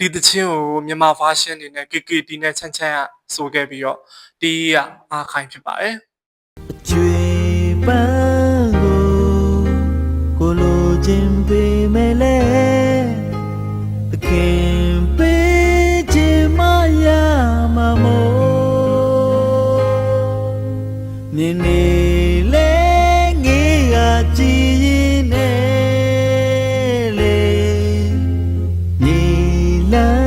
ဒီသချင်းကိုမြန်မာ version အနေနဲ့ KKT နဲ့ချမ်းချမ်းကဆိုခဲ့ပြီးတော့တီးကအားခိုင်းဖြစ်ပါတယ်ကျွေပန်းကိုလိုချင်ပေမဲ့လဲသခင်ပေးချင်မရမှာမို့နေနေလဲငေးကကြည်ရင်နဲ့လေညီလာ